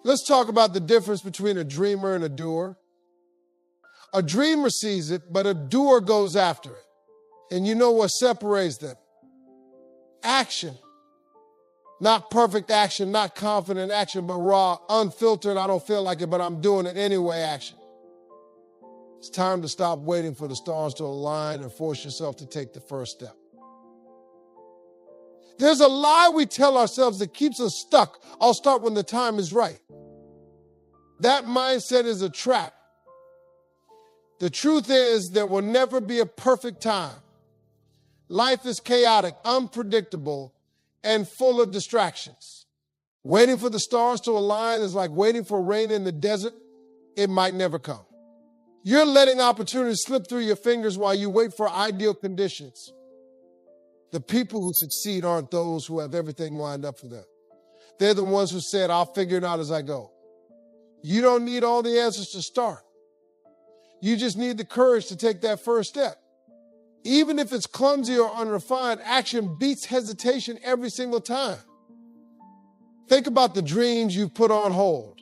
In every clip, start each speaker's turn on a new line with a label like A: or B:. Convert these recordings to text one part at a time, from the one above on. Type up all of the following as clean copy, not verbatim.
A: Let's talk about the difference between a dreamer and a doer. A dreamer sees it, but a doer goes after it. And you know what separates them? Action. Not perfect action, not confident action, but raw, unfiltered, I don't feel like it, but I'm doing it anyway action. It's time to stop waiting for the stars to align and force yourself to take the first step. There's a lie we tell ourselves that keeps us stuck. I'll start when the time is right. That mindset is a trap. The truth is there will never be a perfect time. Life is chaotic, unpredictable, and full of distractions. Waiting for the stars to align is like waiting for rain in the desert. It might never come. You're letting opportunities slip through your fingers while you wait for ideal conditions. The people who succeed aren't those who have everything lined up for them. They're the ones who said, I'll figure it out as I go. You don't need all the answers to start. You just need the courage to take that first step. Even if it's clumsy or unrefined, action beats hesitation every single time. Think about the dreams you've put on hold.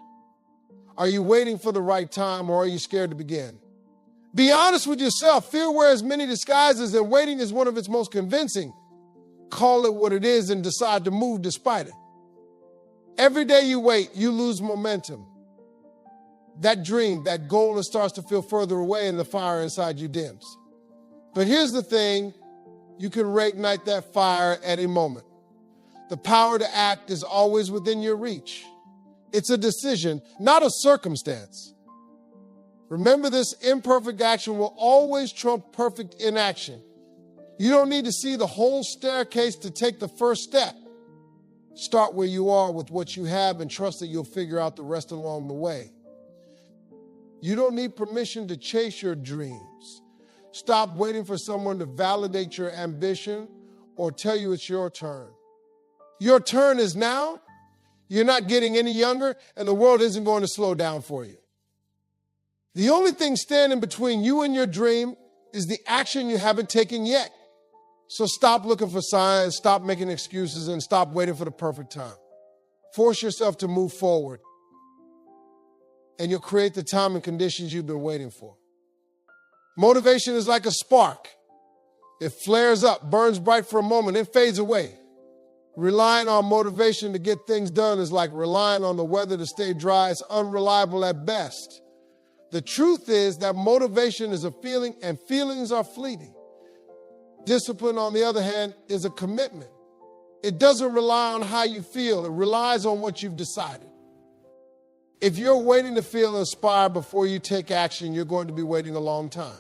A: Are you waiting for the right time, or are you scared to begin? Be honest with yourself. Fear wears many disguises, and waiting is one of its most convincing. Call it what it is and decide to move despite it. Every day you wait, you lose momentum. That dream, that goal, it starts to feel further away and the fire inside you dims. But here's the thing, you can reignite that fire at any moment. The power to act is always within your reach. It's a decision, not a circumstance. Remember this, imperfect action will always trump perfect inaction. You don't need to see the whole staircase to take the first step. Start where you are with what you have and trust that you'll figure out the rest along the way. You don't need permission to chase your dreams. Stop waiting for someone to validate your ambition or tell you it's your turn. Your turn is now. You're not getting any younger, and the world isn't going to slow down for you. The only thing standing between you and your dream is the action you haven't taken yet. So stop looking for signs, stop making excuses, and stop waiting for the perfect time. Force yourself to move forward, and you'll create the time and conditions you've been waiting for. Motivation is like a spark. It flares up, burns bright for a moment, then fades away. Relying on motivation to get things done is like relying on the weather to stay dry. It's unreliable at best. The truth is that motivation is a feeling, and feelings are fleeting. Discipline, on the other hand, is a commitment. It doesn't rely on how you feel. It relies on what you've decided. If you're waiting to feel inspired before you take action, you're going to be waiting a long time.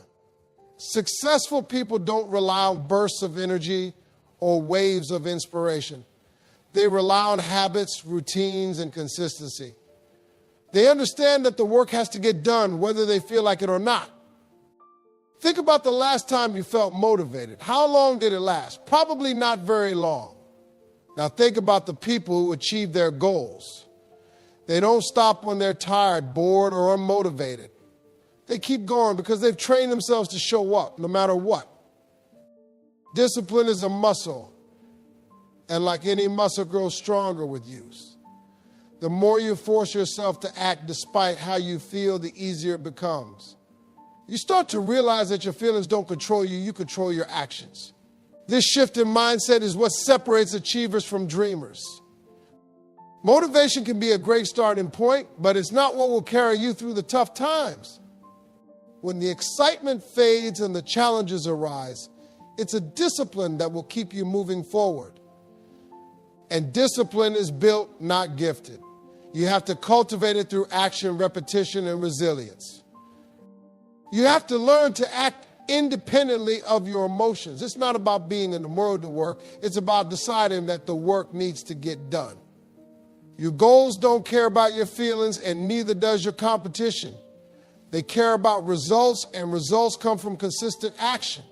A: Successful people don't rely on bursts of energy or waves of inspiration. They rely on habits, routines, and consistency. They understand that the work has to get done whether they feel like it or not. Think about the last time you felt motivated. How long did it last? Probably not very long. Now think about the people who achieve their goals. They don't stop when they're tired, bored, or unmotivated. They keep going because they've trained themselves to show up no matter what. Discipline is a muscle, and like any muscle, grows stronger with use. The more you force yourself to act despite how you feel, the easier it becomes. You start to realize that your feelings don't control you, you control your actions. This shift in mindset is what separates achievers from dreamers. Motivation can be a great starting point, but it's not what will carry you through the tough times. When the excitement fades and the challenges arise, it's a discipline that will keep you moving forward. And discipline is built, not gifted. You have to cultivate it through action, repetition, and resilience. You have to learn to act independently of your emotions. It's not about being in the mood to work. It's about deciding that the work needs to get done. Your goals don't care about your feelings, and neither does your competition. They care about results, and results come from consistent action.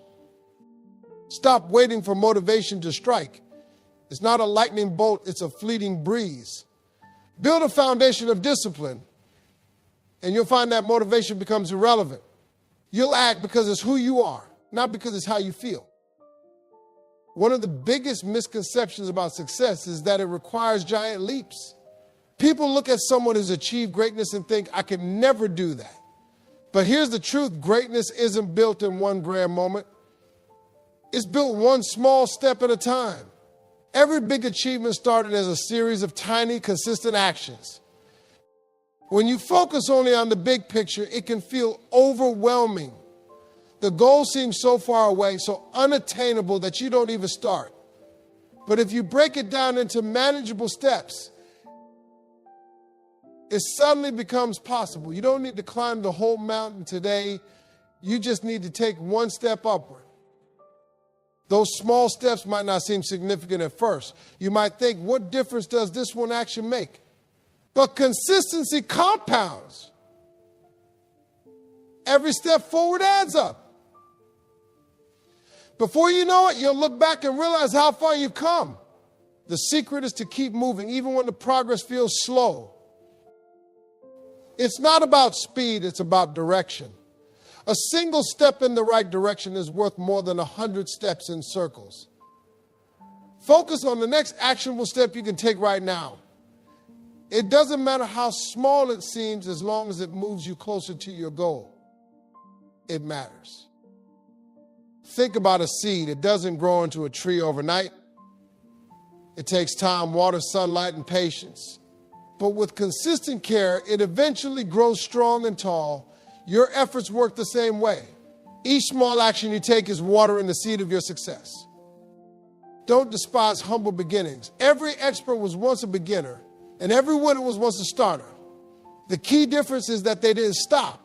A: Stop waiting for motivation to strike. It's not a lightning bolt, it's a fleeting breeze. Build a foundation of discipline, and you'll find that motivation becomes irrelevant. You'll act because it's who you are, not because it's how you feel. One of the biggest misconceptions about success is that it requires giant leaps. People look at someone who's achieved greatness and think, I can never do that. But here's the truth. Greatness isn't built in one grand moment. It's built one small step at a time. Every big achievement started as a series of tiny, consistent actions. When you focus only on the big picture, it can feel overwhelming. The goal seems so far away, so unattainable that you don't even start. But if you break it down into manageable steps, it suddenly becomes possible. You don't need to climb the whole mountain today. You just need to take one step upward. Those small steps might not seem significant at first. You might think, what difference does this one action make? But consistency compounds. Every step forward adds up. Before you know it, you'll look back and realize how far you've come. The secret is to keep moving, even when the progress feels slow. It's not about speed, it's about direction. A single step in the right direction is worth more than 100 steps in circles. Focus on the next actionable step you can take right now. It doesn't matter how small it seems as long as it moves you closer to your goal. It matters. Think about a seed. It doesn't grow into a tree overnight. It takes time, water, sunlight, and patience. But with consistent care, it eventually grows strong and tall. Your efforts work the same way. Each small action you take is watering the seed of your success. Don't despise humble beginnings. Every expert was once a beginner, and every winner was once a starter. The key difference is that they didn't stop.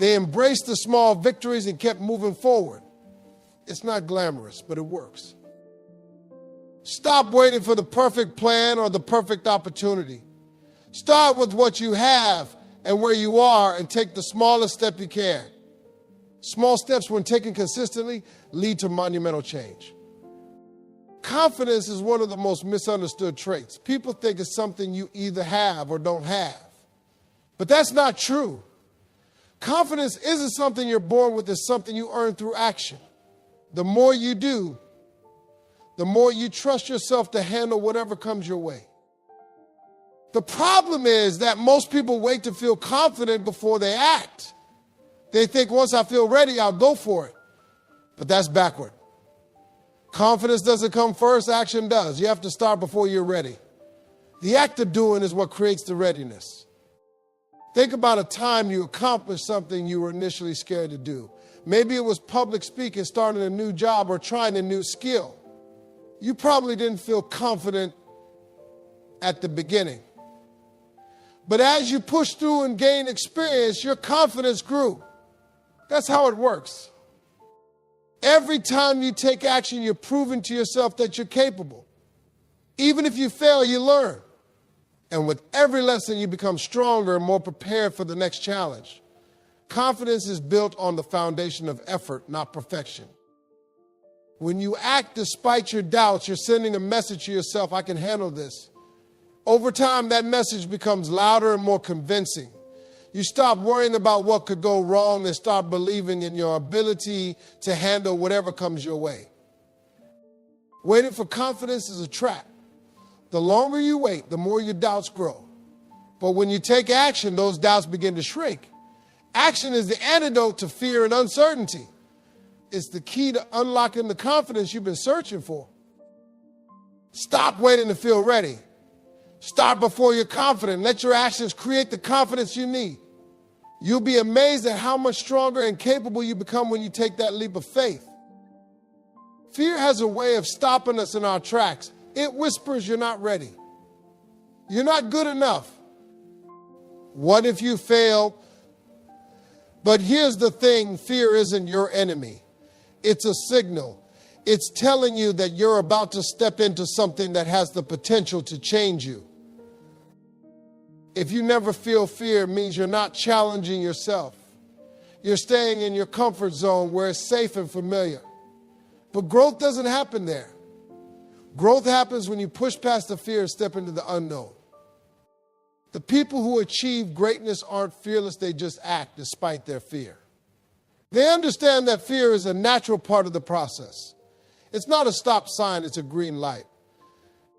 A: They embraced the small victories and kept moving forward. It's not glamorous, but it works. Stop waiting for the perfect plan or the perfect opportunity. Start with what you have and where you are and take the smallest step you can. Small steps, when taken consistently, lead to monumental change. Confidence is one of the most misunderstood traits. People think it's something you either have or don't have. But that's not true. Confidence isn't something you're born with, it's something you earn through action. The more you do, the more you trust yourself to handle whatever comes your way. The problem is that most people wait to feel confident before they act. They think, once I feel ready, I'll go for it. But that's backward. Confidence doesn't come first, action does. You have to start before you're ready. The act of doing is what creates the readiness. Think about a time you accomplished something you were initially scared to do. Maybe it was public speaking, starting a new job, or trying a new skill. You probably didn't feel confident at the beginning. But as you pushed through and gained experience, your confidence grew. That's how it works. Every time you take action, you're proving to yourself that you're capable. Even if you fail, you learn. And with every lesson, you become stronger and more prepared for the next challenge. Confidence is built on the foundation of effort, not perfection. When you act despite your doubts, you're sending a message to yourself, I can handle this. Over time, that message becomes louder and more convincing. You stop worrying about what could go wrong and start believing in your ability to handle whatever comes your way. Waiting for confidence is a trap. The longer you wait, the more your doubts grow. But when you take action, those doubts begin to shrink. Action is the antidote to fear and uncertainty. It's the key to unlocking the confidence you've been searching for. Stop waiting to feel ready. Start before you're confident. Let your actions create the confidence you need. You'll be amazed at how much stronger and capable you become when you take that leap of faith. Fear has a way of stopping us in our tracks. It whispers you're not ready. You're not good enough. What if you fail? But here's the thing, fear isn't your enemy. It's a signal. It's telling you that you're about to step into something that has the potential to change you. If you never feel fear, it means you're not challenging yourself. You're staying in your comfort zone where it's safe and familiar. But growth doesn't happen there. Growth happens when you push past the fear and step into the unknown. The people who achieve greatness aren't fearless, they just act despite their fear. They understand that fear is a natural part of the process. It's not a stop sign, it's a green light.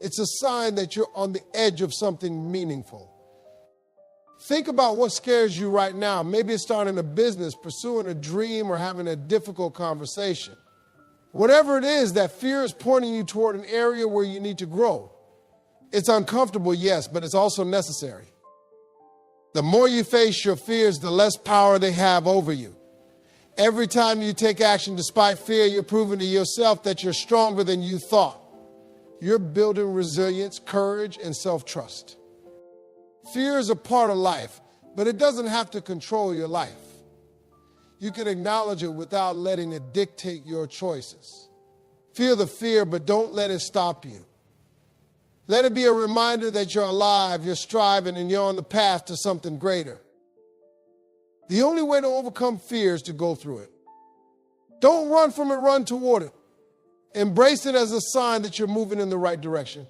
A: It's a sign that you're on the edge of something meaningful. Think about what scares you right now. Maybe it's starting a business, pursuing a dream, or having a difficult conversation. Whatever it is, that fear is pointing you toward an area where you need to grow. It's uncomfortable, yes, but it's also necessary. The more you face your fears, the less power they have over you. Every time you take action despite fear, you're proving to yourself that you're stronger than you thought. You're building resilience, courage, and self-trust. Fear is a part of life, but it doesn't have to control your life. You can acknowledge it without letting it dictate your choices. Feel the fear, but don't let it stop you. Let it be a reminder that you're alive, you're striving, and you're on the path to something greater. The only way to overcome fear is to go through it. Don't run from it, run toward it. Embrace it as a sign that you're moving in the right direction.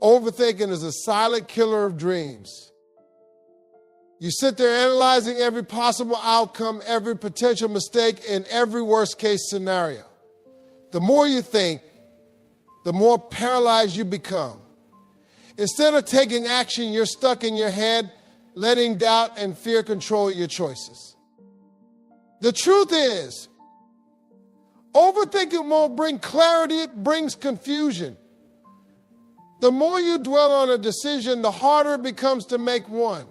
A: Overthinking is a silent killer of dreams. You sit there analyzing every possible outcome, every potential mistake, and every worst-case scenario. The more you think, the more paralyzed you become. Instead of taking action, you're stuck in your head, letting doubt and fear control your choices. The truth is, overthinking won't bring clarity, it brings confusion. The more you dwell on a decision, the harder it becomes to make one.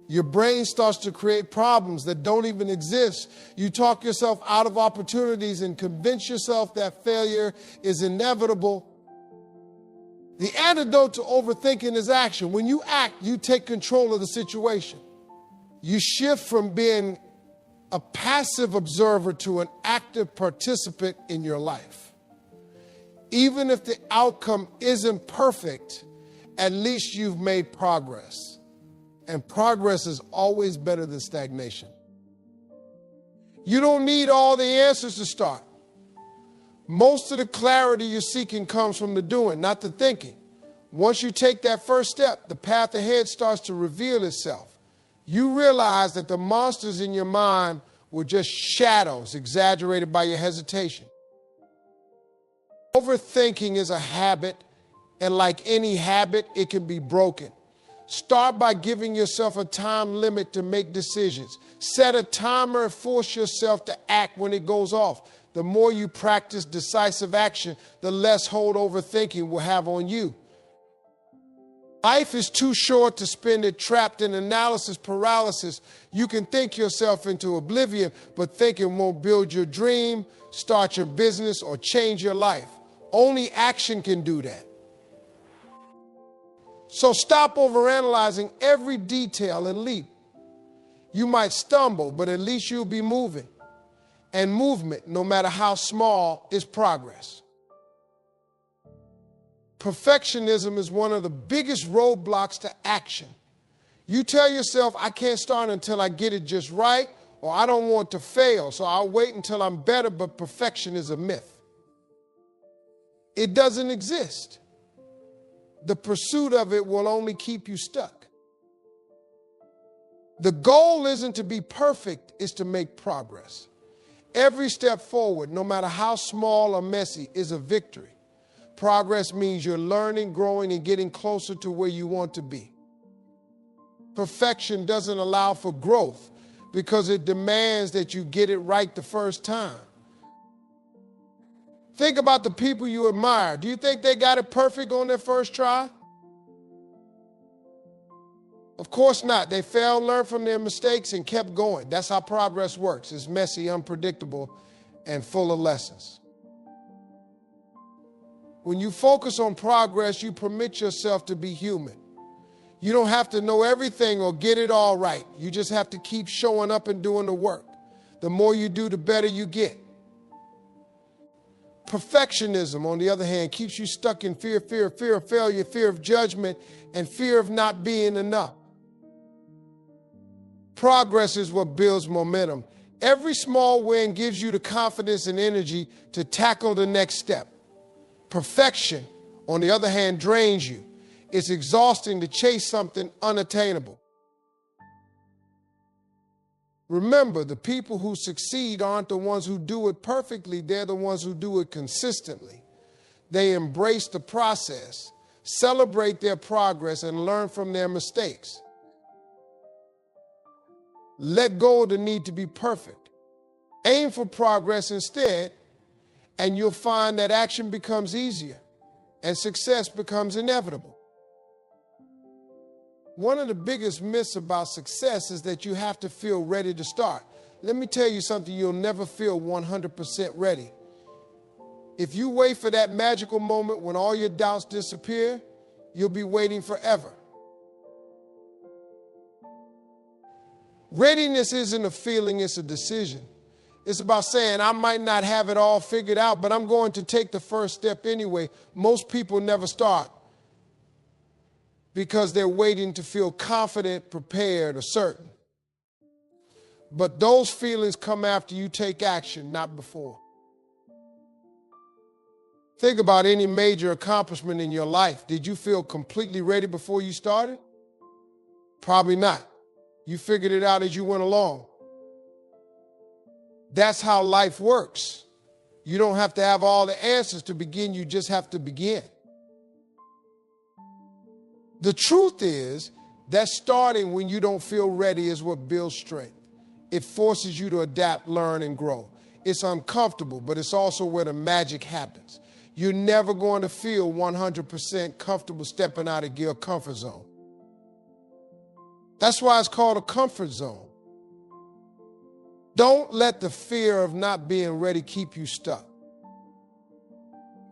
A: Your brain starts to create problems that don't even exist. You talk yourself out of opportunities and convince yourself that failure is inevitable. The antidote to overthinking is action. When you act, you take control of the situation. You shift from being a passive observer to an active participant in your life. Even if the outcome isn't perfect, at least you've made progress. And progress is always better than stagnation. You don't need all the answers to start. Most of the clarity you're seeking comes from the doing, not the thinking. Once you take that first step, the path ahead starts to reveal itself. You realize that the monsters in your mind were just shadows exaggerated by your hesitation. Overthinking is a habit, and like any habit, it can be broken. Start by giving yourself a time limit to make decisions. Set a timer and force yourself to act when it goes off. The more you practice decisive action, the less hold overthinking will have on you. Life is too short to spend it trapped in analysis paralysis. You can think yourself into oblivion, but thinking won't build your dream, start your business, or change your life. Only action can do that. So stop overanalyzing every detail and leap. You might stumble, but at least you'll be moving. And movement, no matter how small, is progress. Perfectionism is one of the biggest roadblocks to action. You tell yourself, I can't start until I get it just right, or I don't want to fail, so I'll wait until I'm better, but perfection is a myth. It doesn't exist. The pursuit of it will only keep you stuck. The goal isn't to be perfect, it's to make progress. Every step forward, no matter how small or messy, is a victory. Progress means you're learning, growing, and getting closer to where you want to be. Perfection doesn't allow for growth because it demands that you get it right the first time. Think about the people you admire. Do you think they got it perfect on their first try? Of course not. They failed, learned from their mistakes, and kept going. That's how progress works. It's messy, unpredictable, and full of lessons. When you focus on progress, you permit yourself to be human. You don't have to know everything or get it all right. You just have to keep showing up and doing the work. The more you do, the better you get. Perfectionism, on the other hand, keeps you stuck in fear of failure, fear of judgment, and fear of not being enough. Progress is what builds momentum. Every small win gives you the confidence and energy to tackle the next step. Perfection, on the other hand, drains you. It's exhausting to chase something unattainable. Remember, the people who succeed aren't the ones who do it perfectly, they're the ones who do it consistently. They embrace the process, celebrate their progress, and learn from their mistakes. Let go of the need to be perfect. Aim for progress instead, and you'll find that action becomes easier and success becomes inevitable. One of the biggest myths about success is that you have to feel ready to start. Let me tell you something, you'll never feel 100% ready. If you wait for that magical moment when all your doubts disappear, you'll be waiting forever. Readiness isn't a feeling, it's a decision. It's about saying, I might not have it all figured out, but I'm going to take the first step anyway. Most people never start because they're waiting to feel confident, prepared, or certain. But those feelings come after you take action, not before. Think about any major accomplishment in your life. Did you feel completely ready before you started? Probably not. You figured it out as you went along. That's how life works. You don't have to have all the answers to begin, you just have to begin. The truth is that starting when you don't feel ready is what builds strength. It forces you to adapt, learn, and grow. It's uncomfortable, but it's also where the magic happens. You're never going to feel 100% comfortable stepping out of your comfort zone. That's why it's called a comfort zone. Don't let the fear of not being ready keep you stuck.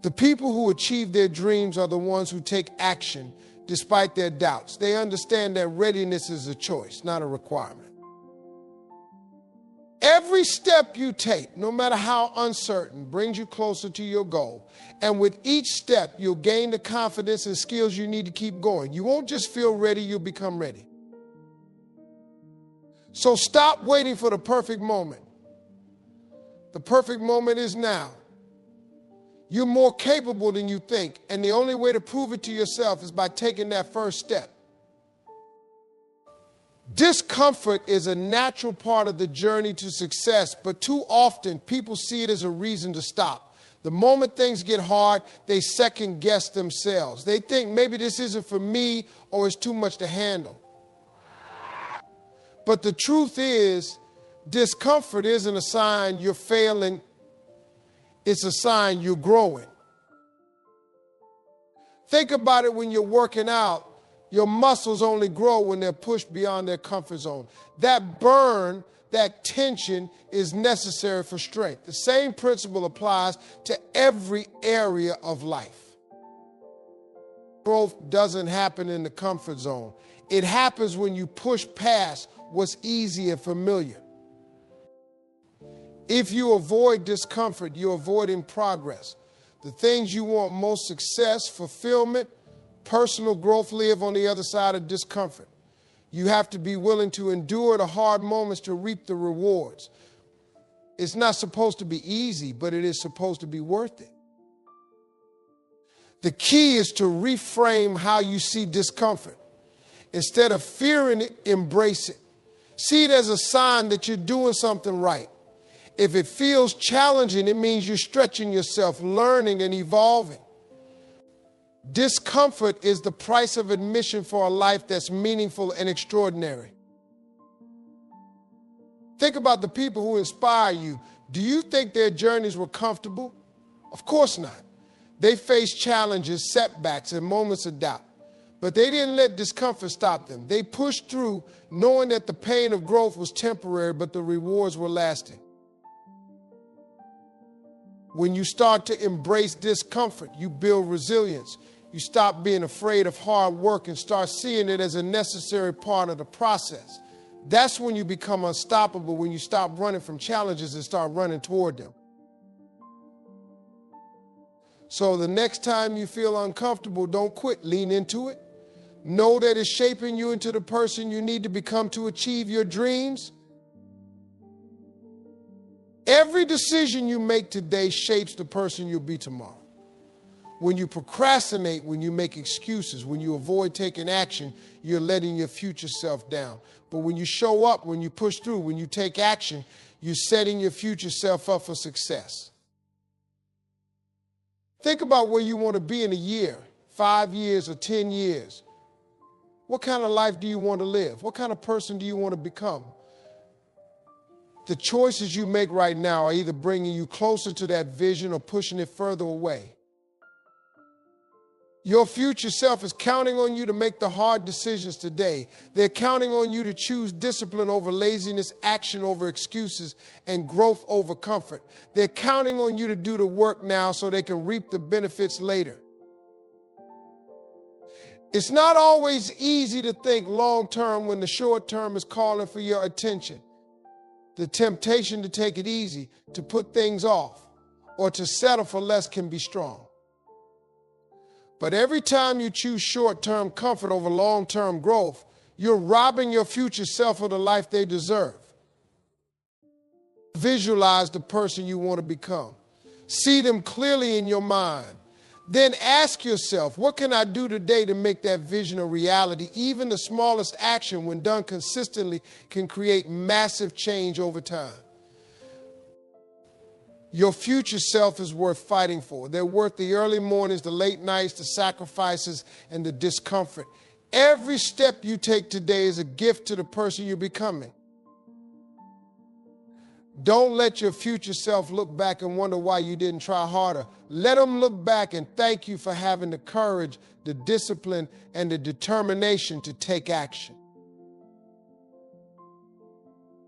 A: The people who achieve their dreams are the ones who take action despite their doubts. They understand that readiness is a choice, not a requirement. Every step you take, no matter how uncertain, brings you closer to your goal. And with each step, you'll gain the confidence and skills you need to keep going. You won't just feel ready, you'll become ready. So stop waiting for the perfect moment. The perfect moment is now. You're more capable than you think, and the only way to prove it to yourself is by taking that first step. Discomfort is a natural part of the journey to success, but too often people see it as a reason to stop. The moment things get hard, they second guess themselves. They think maybe this isn't for me or it's too much to handle. But the truth is, discomfort isn't a sign you're failing, it's a sign you're growing. Think about it when you're working out. Your muscles only grow when they're pushed beyond their comfort zone. That burn, that tension is necessary for strength. The same principle applies to every area of life. Growth doesn't happen in the comfort zone. It happens when you push past what's easy and familiar. If you avoid discomfort, you're avoiding progress. The things you want most, success, fulfillment, personal growth, live on the other side of discomfort. You have to be willing to endure the hard moments to reap the rewards. It's not supposed to be easy, but it is supposed to be worth it. The key is to reframe how you see discomfort. Instead of fearing it, embrace it. See it as a sign that you're doing something right. If it feels challenging, it means you're stretching yourself, learning and evolving. Discomfort is the price of admission for a life that's meaningful and extraordinary. Think about the people who inspire you. Do you think their journeys were comfortable? Of course not. They faced challenges, setbacks, and moments of doubt. But they didn't let discomfort stop them. They pushed through, knowing that the pain of growth was temporary, but the rewards were lasting. When you start to embrace discomfort, you build resilience. You stop being afraid of hard work and start seeing it as a necessary part of the process. That's when you become unstoppable, when you stop running from challenges and start running toward them. So the next time you feel uncomfortable, don't quit. Lean into it. Know that it's shaping you into the person you need to become to achieve your dreams. Every decision you make today shapes the person you'll be tomorrow. When you procrastinate, when you make excuses, when you avoid taking action, you're letting your future self down. But when you show up, when you push through, when you take action, you're setting your future self up for success. Think about where you want to be in a year, 5 years, or 10 years. What kind of life do you want to live? What kind of person do you want to become? The choices you make right now are either bringing you closer to that vision or pushing it further away. Your future self is counting on you to make the hard decisions today. They're counting on you to choose discipline over laziness, action over excuses, and growth over comfort. They're counting on you to do the work now so they can reap the benefits later. It's not always easy to think long-term when the short term is calling for your attention. The temptation to take it easy, to put things off, or to settle for less can be strong. But every time you choose short-term comfort over long-term growth, you're robbing your future self of the life they deserve. Visualize the person you want to become. See them clearly in your mind. Then ask yourself, what can I do today to make that vision a reality? Even the smallest action, when done consistently, can create massive change over time. Your future self is worth fighting for. They're worth the early mornings, the late nights, the sacrifices, and the discomfort. Every step you take today is a gift to the person you're becoming. Don't let your future self look back and wonder why you didn't try harder. Let them look back and thank you for having the courage, the discipline, and the determination to take action.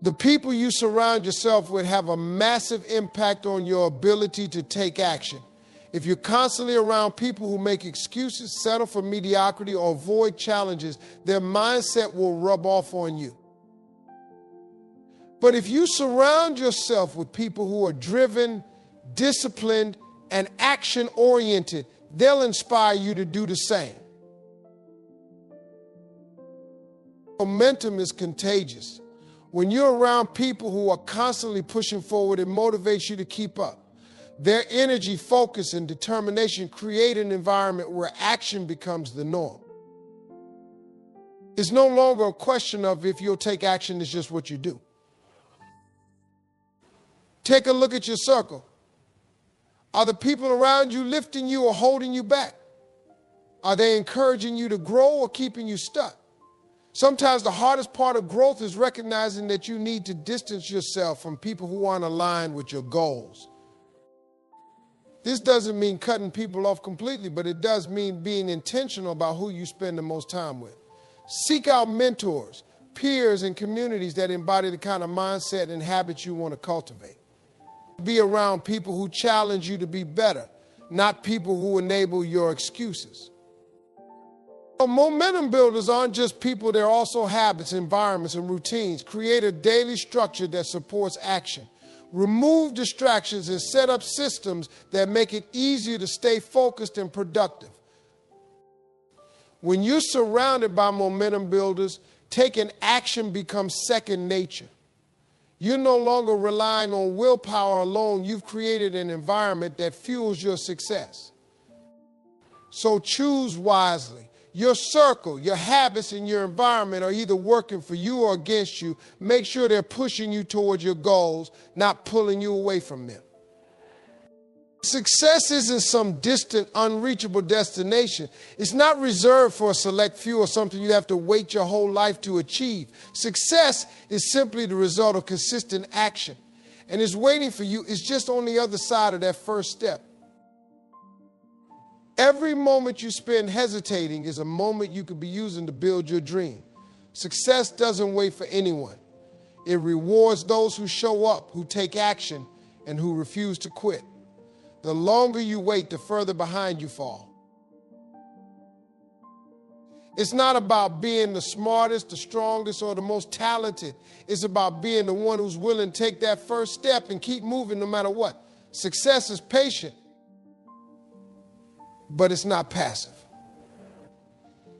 A: The people you surround yourself with have a massive impact on your ability to take action. If you're constantly around people who make excuses, settle for mediocrity, or avoid challenges, their mindset will rub off on you. But if you surround yourself with people who are driven, disciplined, and action-oriented, they'll inspire you to do the same. Momentum is contagious. When you're around people who are constantly pushing forward, it motivates you to keep up. Their energy, focus, and determination create an environment where action becomes the norm. It's no longer a question of if you'll take action, it's just what you do. Take a look at your circle. Are the people around you lifting you or holding you back? Are they encouraging you to grow or keeping you stuck? Sometimes the hardest part of growth is recognizing that you need to distance yourself from people who aren't aligned with your goals. This doesn't mean cutting people off completely, but it does mean being intentional about who you spend the most time with. Seek out mentors, peers, and communities that embody the kind of mindset and habits you want to cultivate. Be around people who challenge you to be better, not people who enable your excuses. Momentum builders aren't just people, they're also habits, environments, and routines. Create a daily structure that supports action. Remove distractions and set up systems that make it easier to stay focused and productive. When you're surrounded by momentum builders, taking action becomes second nature. You're no longer relying on willpower alone. You've created an environment that fuels your success. So choose wisely. Your circle, your habits, and your environment are either working for you or against you. Make sure they're pushing you towards your goals, not pulling you away from them. Success isn't some distant, unreachable destination. It's not reserved for a select few or something you have to wait your whole life to achieve. Success is simply the result of consistent action. And it's waiting for you. It's just on the other side of that first step. Every moment you spend hesitating is a moment you could be using to build your dream. Success doesn't wait for anyone. It rewards those who show up, who take action, and who refuse to quit. The longer you wait, the further behind you fall. It's not about being the smartest, the strongest, or the most talented. It's about being the one who's willing to take that first step and keep moving no matter what. Success is patient, but it's not passive.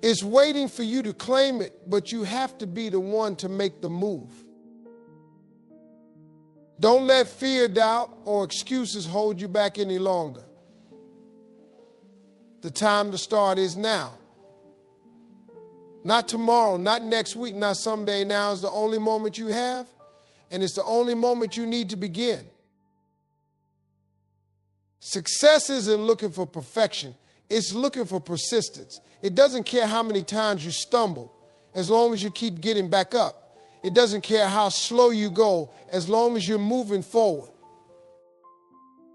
A: It's waiting for you to claim it, but you have to be the one to make the move. Don't let fear, doubt, or excuses hold you back any longer. The time to start is now. Not tomorrow, not next week, not someday. Now is the only moment you have, and it's the only moment you need to begin. Success isn't looking for perfection. It's looking for persistence. It doesn't care how many times you stumble, as long as you keep getting back up. It doesn't care how slow you go, as long as you're moving forward.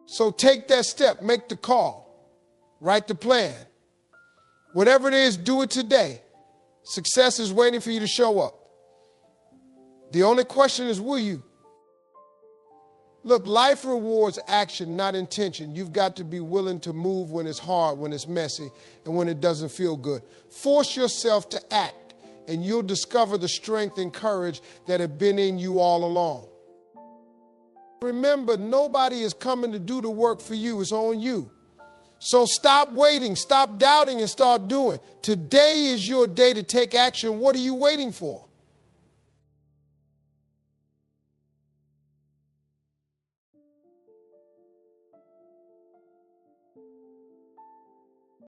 A: So take that step, make the call, write the plan. Whatever it is, do it today. Success is waiting for you to show up. The only question is, will you? Look, life rewards action, not intention. You've got to be willing to move when it's hard, when it's messy, and when it doesn't feel good. Force yourself to act, and you'll discover the strength and courage that have been in you all along. Remember, nobody is coming to do the work for you. It's on you. So stop waiting, stop doubting, and start doing. Today is your day to take action. What are you waiting for?